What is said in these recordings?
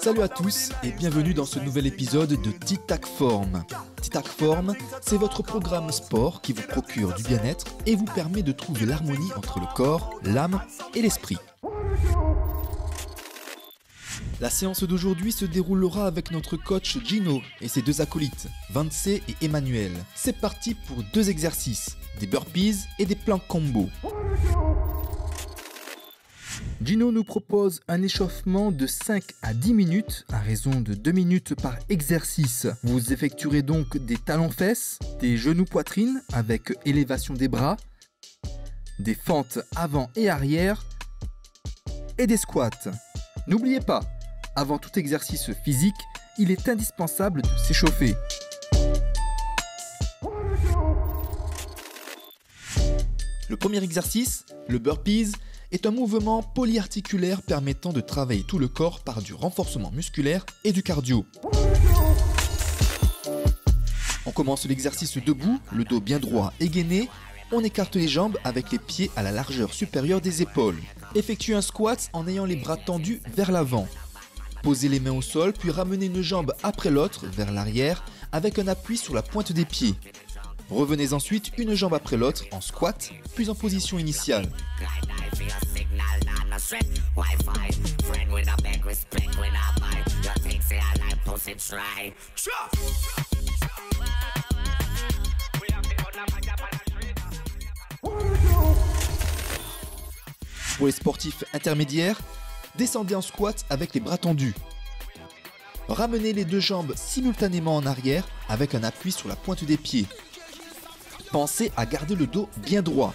Salut à tous et bienvenue dans ce nouvel épisode de Tic-Tac Form. Tic-Tac Form, c'est votre programme sport qui vous procure du bien-être et vous permet de trouver l'harmonie entre le corps, l'âme et l'esprit. La séance d'aujourd'hui se déroulera avec notre coach Gino et ses deux acolytes, Vance et Emmanuel. C'est parti pour 2 exercices, des burpees et des planks combo. Gino nous propose un échauffement de 5 à 10 minutes à raison de 2 minutes par exercice. Vous effectuerez donc des talons-fesses, des genoux-poitrine avec élévation des bras, des fentes avant et arrière et des squats. N'oubliez pas, avant tout exercice physique, il est indispensable de s'échauffer. Le premier exercice, le burpees, est un mouvement polyarticulaire permettant de travailler tout le corps par du renforcement musculaire et du cardio. On commence l'exercice debout, le dos bien droit et gainé. On écarte les jambes avec les pieds à la largeur supérieure des épaules. Effectuez un squat en ayant les bras tendus vers l'avant. Posez les mains au sol, puis ramenez une jambe après l'autre vers l'arrière avec un appui sur la pointe des pieds. Revenez ensuite une jambe après l'autre en squat, puis en position initiale. Pour les sportifs intermédiaires, descendez en squat avec les bras tendus. Ramenez les 2 jambes simultanément en arrière avec un appui sur la pointe des pieds. Pensez à garder le dos bien droit.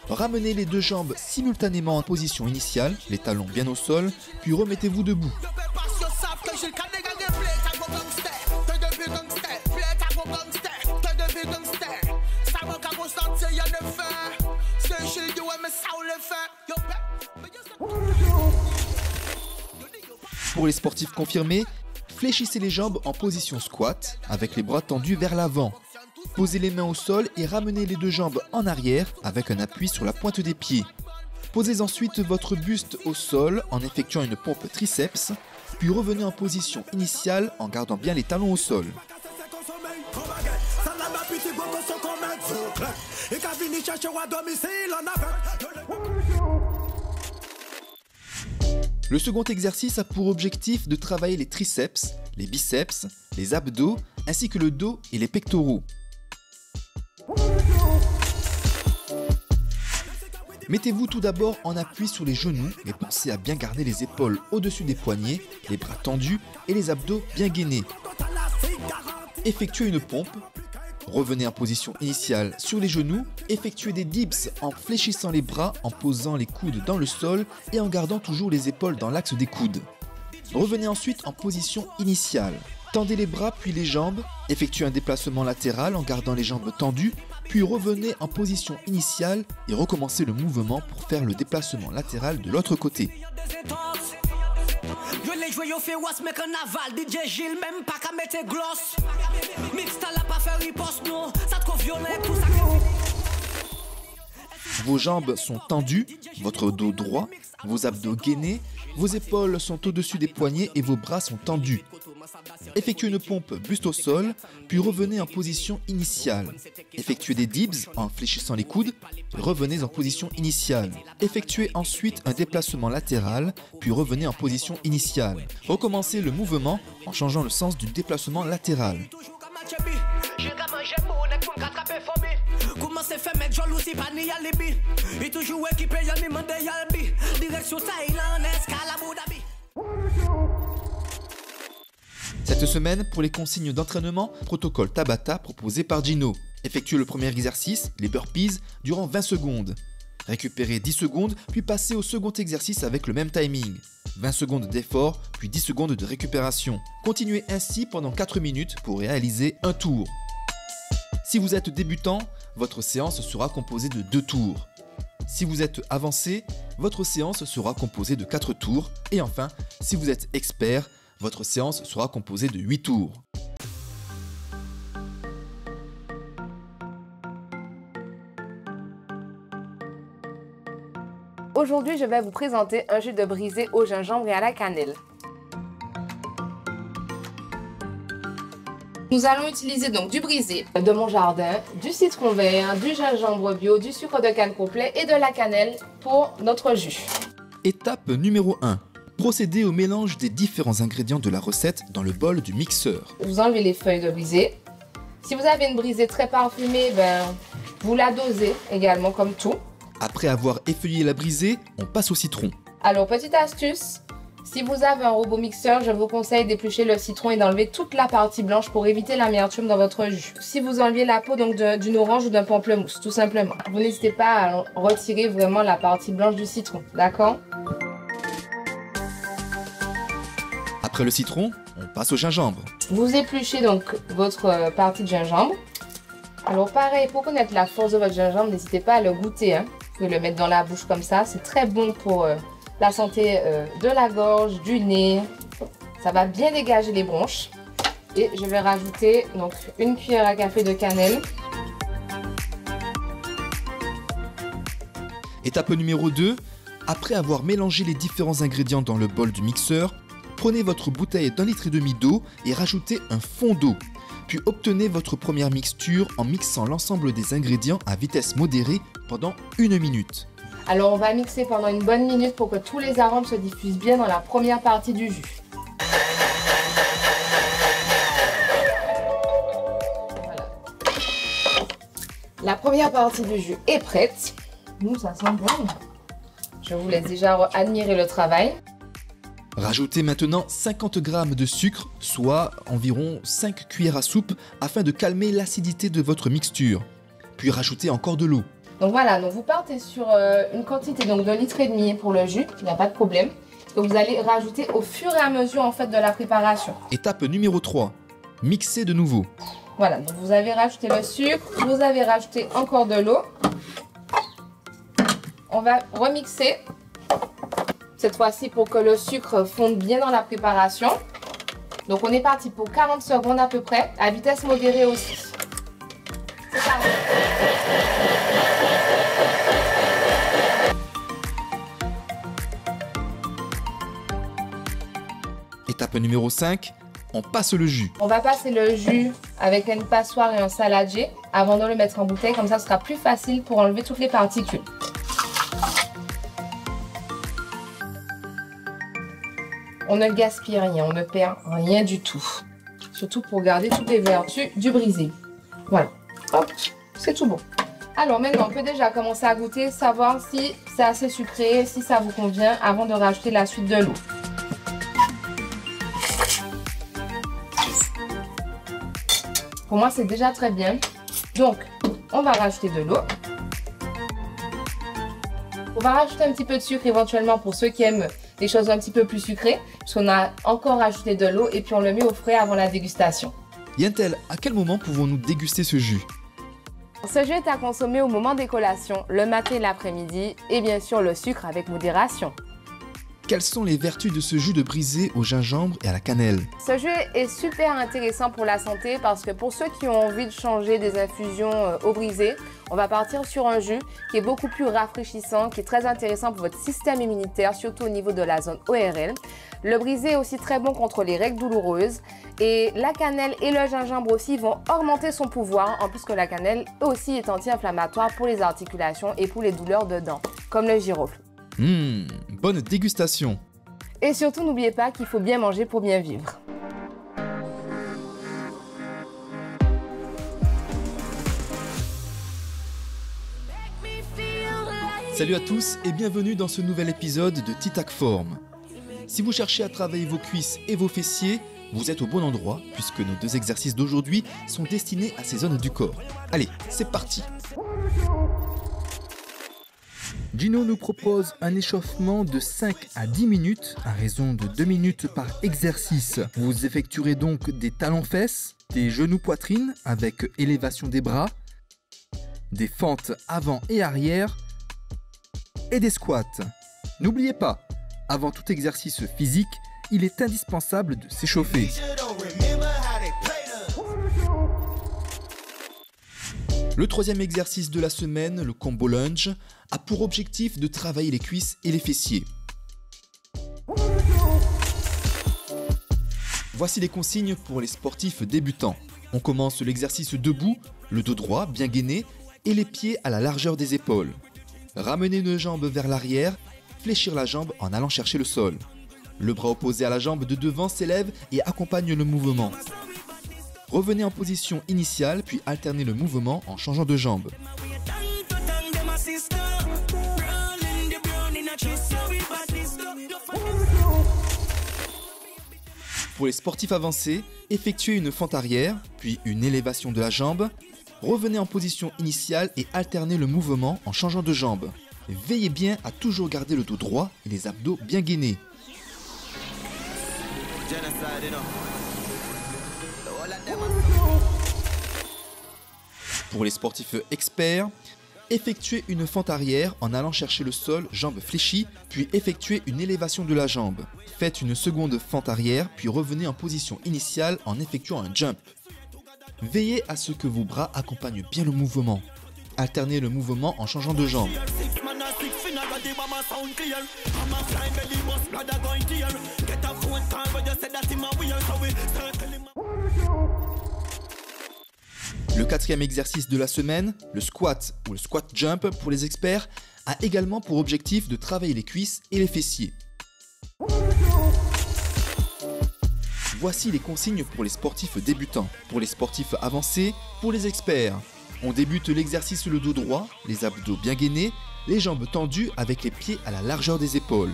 Ramenez les 2 jambes simultanément en position initiale, les talons bien au sol, puis remettez-vous debout. Pour les sportifs confirmés, fléchissez les jambes en position squat avec les bras tendus vers l'avant. Posez les mains au sol et ramenez les 2 jambes en arrière avec un appui sur la pointe des pieds. Posez ensuite votre buste au sol en effectuant une pompe triceps, puis revenez en position initiale en gardant bien les talons au sol. Le second exercice a pour objectif de travailler les triceps, les biceps, les abdos, ainsi que le dos et les pectoraux. Mettez-vous tout d'abord en appui sur les genoux, mais pensez à bien garder les épaules au-dessus des poignets, les bras tendus et les abdos bien gainés. Effectuez une pompe. Revenez en position initiale sur les genoux, effectuez des dips en fléchissant les bras, en posant les coudes dans le sol et en gardant toujours les épaules dans l'axe des coudes. Revenez ensuite en position initiale. Tendez les bras puis les jambes, effectuez un déplacement latéral en gardant les jambes tendues, puis revenez en position initiale et recommencez le mouvement pour faire le déplacement latéral de l'autre côté. Vos jambes sont tendues, votre dos droit, vos abdos gainés, vos épaules sont au-dessus des poignets et vos bras sont tendus. Effectuez une pompe buste au sol, puis revenez en position initiale. Effectuez des dips en fléchissant les coudes, revenez en position initiale. Effectuez ensuite un déplacement latéral, puis revenez en position initiale. Recommencez le mouvement en changeant le sens du déplacement latéral. Cette semaine, pour les consignes d'entraînement, protocole Tabata proposé par Gino. Effectuez le premier exercice, les burpees, durant 20 secondes. Récupérez 10 secondes, puis passez au second exercice avec le même timing. 20 secondes d'effort, puis 10 secondes de récupération. Continuez ainsi pendant 4 minutes pour réaliser un tour. Si vous êtes débutant, votre séance sera composée de 2 tours. Si vous êtes avancé, votre séance sera composée de 4 tours. Et enfin, si vous êtes expert, votre séance sera composée de 8 tours. Aujourd'hui, je vais vous présenter un jus de brisée au gingembre et à la cannelle. Nous allons utiliser donc du brisé de mon jardin, du citron vert, du gingembre bio, du sucre de canne complet et de la cannelle pour notre jus. Étape numéro 1. Procédez au mélange des différents ingrédients de la recette dans le bol du mixeur. Vous enlevez les feuilles de brisé. Si vous avez une brisée très parfumée, vous la dosez également comme tout. Après avoir effeuillé la brisée, on passe au citron. Alors, petite astuce, si vous avez un robot mixeur, je vous conseille d'éplucher le citron et d'enlever toute la partie blanche pour éviter l'amertume dans votre jus. Si vous enlevez la peau d'une orange ou d'un pamplemousse, tout simplement. Vous n'hésitez pas à retirer vraiment la partie blanche du citron, d'accord? Après le citron, on passe au gingembre. Vous épluchez donc votre partie de gingembre. Alors pareil, pour connaître la force de votre gingembre, n'hésitez pas à le goûter. Vous pouvez le mettre dans la bouche comme ça. C'est très bon pour la santé de la gorge, du nez. Ça va bien dégager les bronches. Et je vais rajouter donc une cuillère à café de cannelle. Étape numéro 2. Après avoir mélangé les différents ingrédients dans le bol du mixeur, prenez votre bouteille d'1,5 litre d'eau et rajoutez un fond d'eau. Puis obtenez votre première mixture en mixant l'ensemble des ingrédients à vitesse modérée pendant 1 minute. Alors on va mixer pendant une bonne minute pour que tous les arômes se diffusent bien dans la première partie du jus. Voilà. La première partie du jus est prête. Ça sent bon. Je vous laisse déjà admirer le travail. Rajoutez maintenant 50 g de sucre, soit environ 5 cuillères à soupe, afin de calmer l'acidité de votre mixture. Puis rajoutez encore de l'eau. Donc voilà, donc vous partez sur une quantité donc d'1,5 litre pour le jus, il n'y a pas de problème. Que vous allez rajouter au fur et à mesure en fait de la préparation. Étape numéro 3. Mixez de nouveau. Voilà, donc vous avez rajouté le sucre, vous avez rajouté encore de l'eau. On va remixer. Cette fois-ci pour que le sucre fonde bien dans la préparation. Donc on est parti pour 40 secondes à peu près, à vitesse modérée aussi. C'est parti. Étape numéro 5, on passe le jus. On va passer le jus avec une passoire et un saladier avant de le mettre en bouteille, comme ça ce sera plus facile pour enlever toutes les particules. On ne gaspille rien, on ne perd rien du tout. Surtout pour garder toutes les vertus du brisé. Voilà, hop, c'est tout bon. Alors maintenant, on peut déjà commencer à goûter, savoir si c'est assez sucré, si ça vous convient, avant de rajouter la suite de l'eau. Pour moi, c'est déjà très bien. Donc, on va rajouter de l'eau. On va rajouter un petit peu de sucre éventuellement pour ceux qui aiment des choses un petit peu plus sucrées, puisqu'on a encore rajouté de l'eau et puis on le met au frais avant la dégustation. Yantel, à quel moment pouvons-nous déguster ce jus? Ce jus est à consommer au moment des collations, le matin et l'après-midi, et bien sûr le sucre avec modération. Quelles sont les vertus de ce jus de brisé au gingembre et à la cannelle? Ce jus est super intéressant pour la santé parce que pour ceux qui ont envie de changer des infusions au brisé, on va partir sur un jus qui est beaucoup plus rafraîchissant, qui est très intéressant pour votre système immunitaire, surtout au niveau de la zone ORL. Le brisé est aussi très bon contre les règles douloureuses et la cannelle et le gingembre aussi vont augmenter son pouvoir, en plus que la cannelle aussi est anti-inflammatoire pour les articulations et pour les douleurs de dents, comme le girofle. Bonne dégustation. Et surtout, n'oubliez pas qu'il faut bien manger pour bien vivre. Salut à tous et bienvenue dans ce nouvel épisode de Titac Form. Si vous cherchez à travailler vos cuisses et vos fessiers, vous êtes au bon endroit puisque nos 2 exercices d'aujourd'hui sont destinés à ces zones du corps. Allez, c'est parti. Gino nous propose un échauffement de 5 à 10 minutes à raison de 2 minutes par exercice. Vous effectuerez donc des talons-fesses, des genoux-poitrine avec élévation des bras, des fentes avant et arrière et des squats. N'oubliez pas, avant tout exercice physique, il est indispensable de s'échauffer. Le 3e exercice de la semaine, le combo lunge, a pour objectif de travailler les cuisses et les fessiers. Voici les consignes pour les sportifs débutants. On commence l'exercice debout, le dos droit bien gainé et les pieds à la largeur des épaules. Ramenez une jambe vers l'arrière, fléchir la jambe en allant chercher le sol. Le bras opposé à la jambe de devant s'élève et accompagne le mouvement. Revenez en position initiale puis alternez le mouvement en changeant de jambe. Pour les sportifs avancés, effectuez une fente arrière, puis une élévation de la jambe. Revenez en position initiale et alternez le mouvement en changeant de jambe. Veillez bien à toujours garder le dos droit et les abdos bien gainés. Pour les sportifs experts, effectuez une fente arrière en allant chercher le sol, jambes fléchies, puis effectuez une élévation de la jambe. Faites une seconde fente arrière, puis revenez en position initiale en effectuant un jump. Veillez à ce que vos bras accompagnent bien le mouvement. Alternez le mouvement en changeant de jambe. Le quatrième exercice de la semaine, le squat ou le squat jump pour les experts, a également pour objectif de travailler les cuisses et les fessiers. Voici les consignes pour les sportifs débutants. Pour les sportifs avancés, pour les experts. On débute l'exercice le dos droit, les abdos bien gainés, les jambes tendues avec les pieds à la largeur des épaules.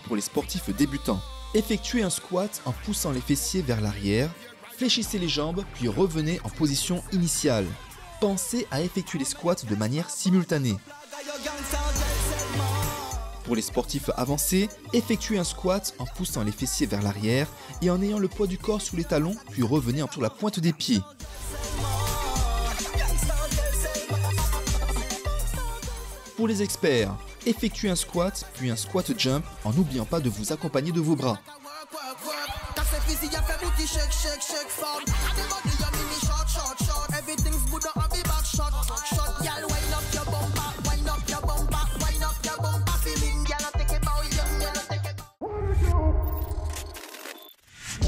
Pour les sportifs débutants, effectuez un squat en poussant les fessiers vers l'arrière, fléchissez les jambes puis revenez en position initiale. Pensez à effectuer les squats de manière simultanée. Pour les sportifs avancés, effectuez un squat en poussant les fessiers vers l'arrière et en ayant le poids du corps sous les talons puis revenez sur la pointe des pieds. Pour les experts, effectuez un squat puis un squat jump en n'oubliant pas de vous accompagner de vos bras.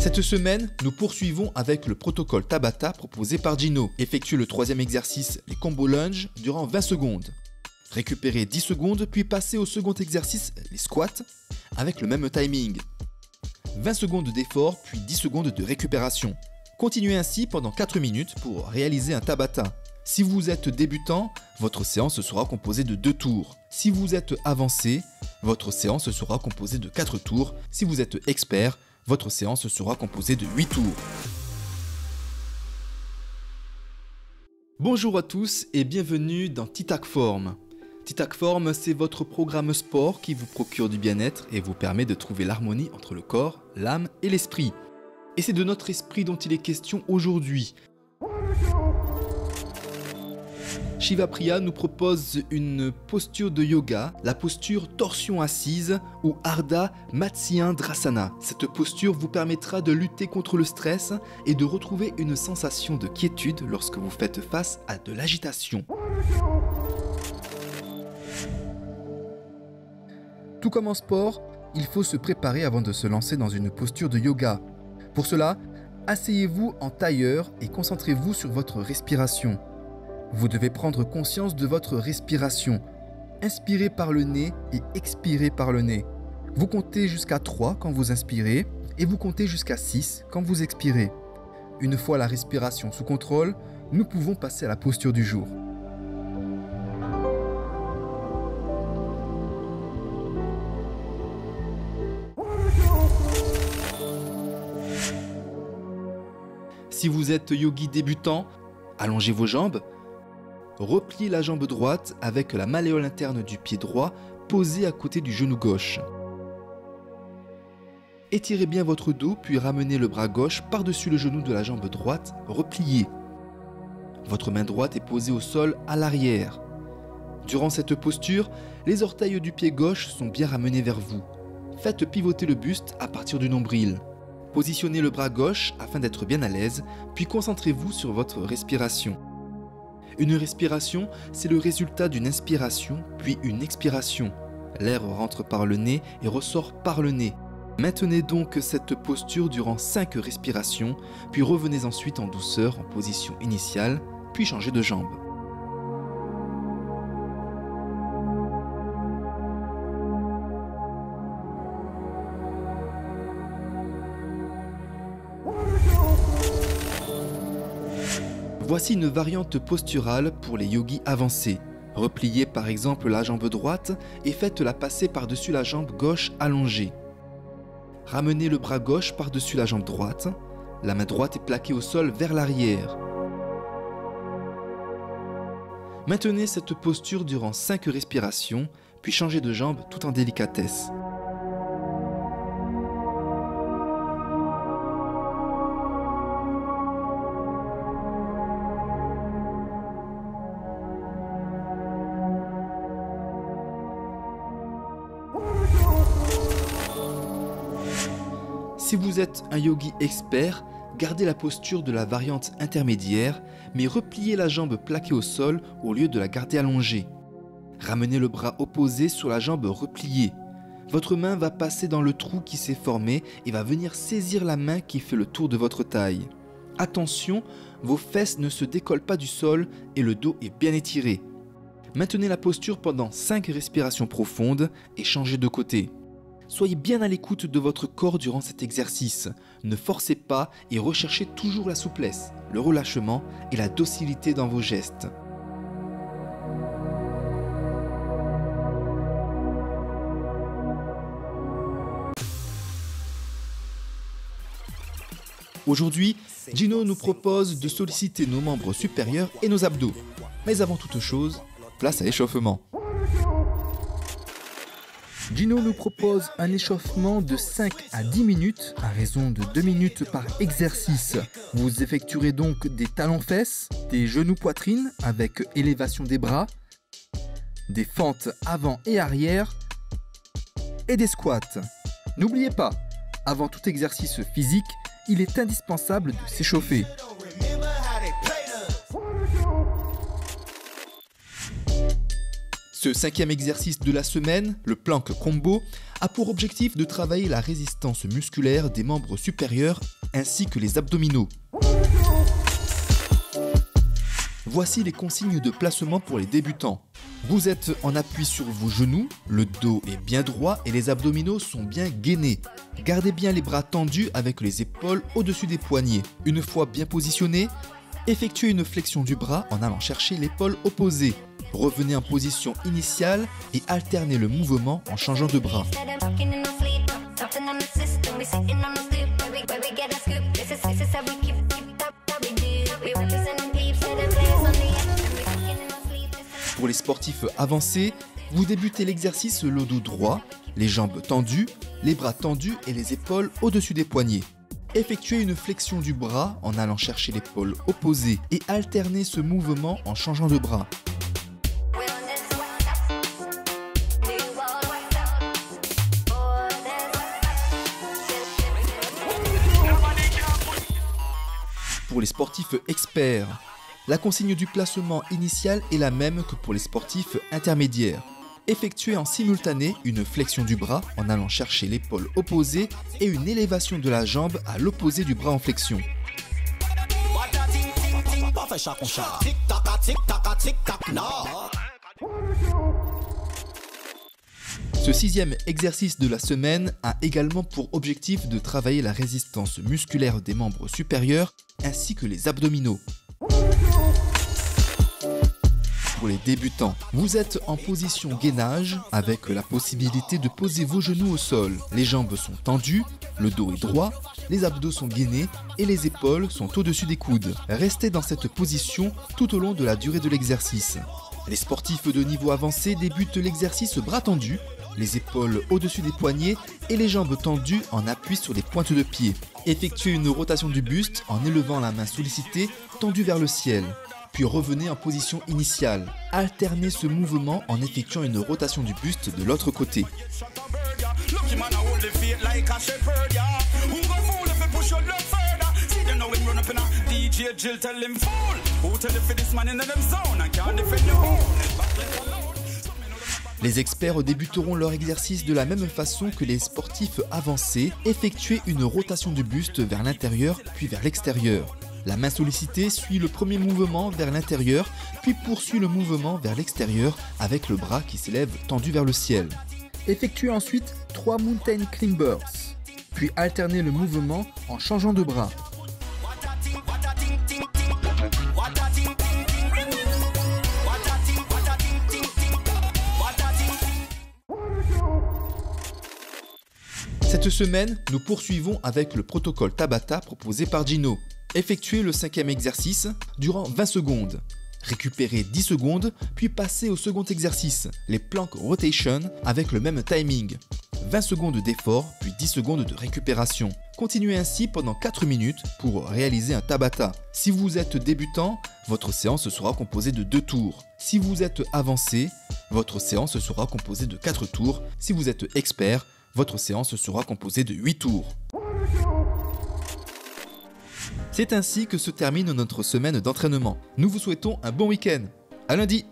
Cette semaine, nous poursuivons avec le protocole Tabata proposé par Gino. Effectuez le troisième exercice, les combos lunge, durant 20 secondes. Récupérez 10 secondes, puis passez au second exercice, les squats, avec le même timing. 20 secondes d'effort, puis 10 secondes de récupération. Continuez ainsi pendant 4 minutes pour réaliser un Tabata. Si vous êtes débutant, votre séance sera composée de 2 tours. Si vous êtes avancé, votre séance sera composée de 4 tours. Si vous êtes expert, votre séance sera composée de 8 tours. Bonjour à tous et bienvenue dans Titac Form. Titac Form, c'est votre programme sport qui vous procure du bien-être et vous permet de trouver l'harmonie entre le corps, l'âme et l'esprit. Et c'est de notre esprit dont il est question aujourd'hui. Shiva Priya nous propose une posture de yoga, la posture torsion assise ou Ardha Matsyendrasana. Cette posture vous permettra de lutter contre le stress et de retrouver une sensation de quiétude lorsque vous faites face à de l'agitation. Tout comme en sport, il faut se préparer avant de se lancer dans une posture de yoga. Pour cela, asseyez-vous en tailleur et concentrez-vous sur votre respiration. Vous devez prendre conscience de votre respiration. Inspirez par le nez et expirez par le nez. Vous comptez jusqu'à 3 quand vous inspirez et vous comptez jusqu'à 6 quand vous expirez. Une fois la respiration sous contrôle, nous pouvons passer à la posture du jour. Si vous êtes yogi débutant, allongez vos jambes. Repliez la jambe droite avec la malléole interne du pied droit posée à côté du genou gauche. Étirez bien votre dos puis ramenez le bras gauche par-dessus le genou de la jambe droite, replié. Votre main droite est posée au sol à l'arrière. Durant cette posture, les orteils du pied gauche sont bien ramenés vers vous. Faites pivoter le buste à partir du nombril. Positionnez le bras gauche afin d'être bien à l'aise, puis concentrez-vous sur votre respiration. Une respiration, c'est le résultat d'une inspiration, puis une expiration. L'air rentre par le nez et ressort par le nez. Maintenez donc cette posture durant 5 respirations, puis revenez ensuite en douceur en position initiale, puis changez de jambe. Voici une variante posturale pour les yogis avancés. Repliez par exemple la jambe droite et faites-la passer par-dessus la jambe gauche allongée. Ramenez le bras gauche par-dessus la jambe droite. La main droite est plaquée au sol vers l'arrière. Maintenez cette posture durant 5 respirations, puis changez de jambe tout en délicatesse. Si vous êtes un yogi expert, gardez la posture de la variante intermédiaire, mais repliez la jambe plaquée au sol au lieu de la garder allongée. Ramenez le bras opposé sur la jambe repliée. Votre main va passer dans le trou qui s'est formé et va venir saisir la main qui fait le tour de votre taille. Attention, vos fesses ne se décollent pas du sol et le dos est bien étiré. Maintenez la posture pendant 5 respirations profondes et changez de côté. Soyez bien à l'écoute de votre corps durant cet exercice. Ne forcez pas et recherchez toujours la souplesse, le relâchement et la docilité dans vos gestes. Aujourd'hui, Gino nous propose de solliciter nos membres supérieurs et nos abdos. Mais avant toute chose, place à l'échauffement. Gino nous propose un échauffement de 5 à 10 minutes à raison de 2 minutes par exercice. Vous effectuerez donc des talons-fesses, des genoux-poitrine avec élévation des bras, des fentes avant et arrière et des squats. N'oubliez pas, avant tout exercice physique, il est indispensable de s'échauffer. Ce 5e exercice de la semaine, le plank combo, a pour objectif de travailler la résistance musculaire des membres supérieurs ainsi que les abdominaux. Voici les consignes de placement pour les débutants. Vous êtes en appui sur vos genoux, le dos est bien droit et les abdominaux sont bien gainés. Gardez bien les bras tendus avec les épaules au-dessus des poignets. Une fois bien positionnés, effectuez une flexion du bras en allant chercher l'épaule opposée. Revenez en position initiale et alternez le mouvement en changeant de bras. Pour les sportifs avancés, vous débutez l'exercice le dos droit, les jambes tendues, les bras tendus et les épaules au-dessus des poignets. Effectuez une flexion du bras en allant chercher l'épaule opposée et alternez ce mouvement en changeant de bras. Pour les sportifs experts, la consigne du placement initial est la même que pour les sportifs intermédiaires. Effectuez en simultané une flexion du bras en allant chercher l'épaule opposée et une élévation de la jambe à l'opposé du bras en flexion. Ce 6e exercice de la semaine a également pour objectif de travailler la résistance musculaire des membres supérieurs ainsi que les abdominaux. Pour les débutants, vous êtes en position gainage avec la possibilité de poser vos genoux au sol. Les jambes sont tendues, le dos est droit, les abdos sont gainés et les épaules sont au-dessus des coudes. Restez dans cette position tout au long de la durée de l'exercice. Les sportifs de niveau avancé débutent l'exercice bras tendus, les épaules au-dessus des poignets et les jambes tendues en appui sur les pointes de pied. Effectuez une rotation du buste en élevant la main sollicitée tendue vers le ciel. Puis revenez en position initiale. Alternez ce mouvement en effectuant une rotation du buste de l'autre côté. Les experts débuteront leur exercice de la même façon que les sportifs avancés, effectuer une rotation du buste vers l'intérieur puis vers l'extérieur. La main sollicitée suit le premier mouvement vers l'intérieur, puis poursuit le mouvement vers l'extérieur avec le bras qui s'élève tendu vers le ciel. Effectuez ensuite 3 mountain climbers, puis alternez le mouvement en changeant de bras. Cette semaine, nous poursuivons avec le protocole Tabata proposé par Gino. Effectuez le 5e exercice durant 20 secondes. Récupérez 10 secondes, puis passez au second exercice, les plank rotation avec le même timing. 20 secondes d'effort, puis 10 secondes de récupération. Continuez ainsi pendant 4 minutes pour réaliser un Tabata. Si vous êtes débutant, votre séance sera composée de 2 tours. Si vous êtes avancé, votre séance sera composée de 4 tours. Si vous êtes expert, votre séance sera composée de 8 tours. C'est ainsi que se termine notre semaine d'entraînement. Nous vous souhaitons un bon week-end. À lundi!